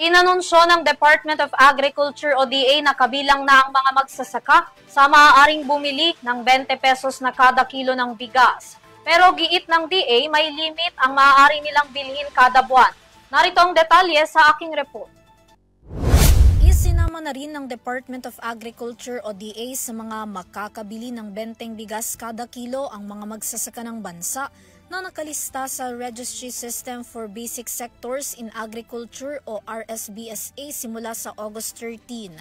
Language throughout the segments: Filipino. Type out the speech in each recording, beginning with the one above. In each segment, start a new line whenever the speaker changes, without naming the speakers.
Inanunsyo ng Department of Agriculture o DA na kabilang na ang mga magsasaka sa maaaring bumili ng 20 pesos na kada kilo ng bigas. Pero giit ng DA, may limit ang maaari nilang bilhin kada buwan. Narito ang detalye sa aking report. Isinama na rin ng Department of Agriculture o DA sa mga makakabili ng 20 bigas kada kilo ang mga magsasaka ng bansa na nakalista sa Registry System for Basic Sectors in Agriculture o RSBSA simula sa August 13.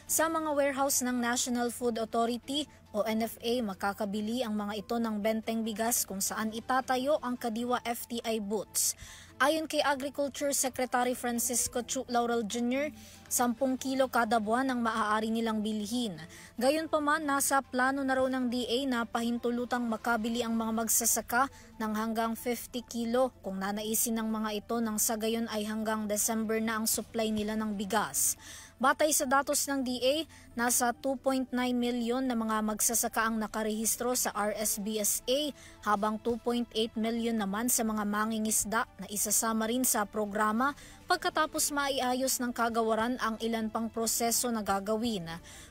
Sa mga warehouse ng National Food Authority o NFA, makakabili ang mga ito ng 20 bigas kung saan itatayo ang Kadiwa FTI booths. Ayon kay Agriculture Secretary Francisco Chu Laurel Jr., 10 kilo kada buwan ang maaari nilang bilhin. Gayunpaman, nasa plano na raw ng DA na pahintulutang makabili ang mga magsasaka ng hanggang 50 kilo kung nanaisin ng mga ito nang sa gayon ay hanggang December na ang supply nila ng bigas. Batay sa datos ng DA, nasa 2.9 milyon na mga magsasaka ang nakarehistro sa RSBSA habang 2.8 milyon naman sa mga mangingisda na isasama rin sa programa pagkatapos maiayos ng kagawaran ang ilan pang proseso na gagawin.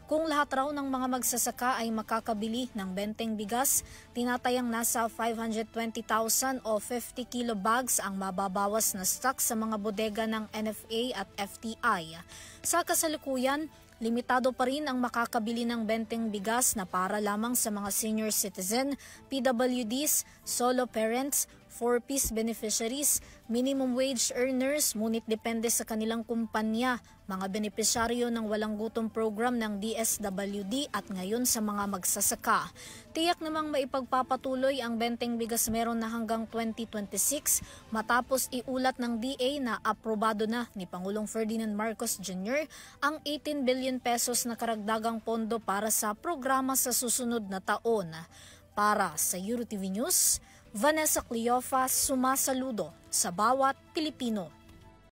Kung lahat raw ng mga magsasaka ay makakabili ng 20 bigas, tinatayang nasa 520,000 o 50 kilo bags ang mababawas na stock sa mga bodega ng NFA at FTI. Sa kasalukuyan, limitado pa rin ang makakabili ng 20 bigas na para lamang sa mga senior citizen, PWDs, solo parents, 4-piece beneficiaries, minimum wage earners, ngunit depende sa kanilang kumpanya, mga benepisyaryo ng walang gutom program ng DSWD at ngayon sa mga magsasaka. Tiyak namang maipagpapatuloy ang 20 bigas meron na hanggang 2026 matapos iulat ng DA na aprobado na ni Pangulong Ferdinand Marcos Jr. ang 18 billion pesos na karagdagang pondo para sa programa sa susunod na taon. Para sa EuroTV News, Vanessa Cleofa, sumasaludo sa bawat Pilipino.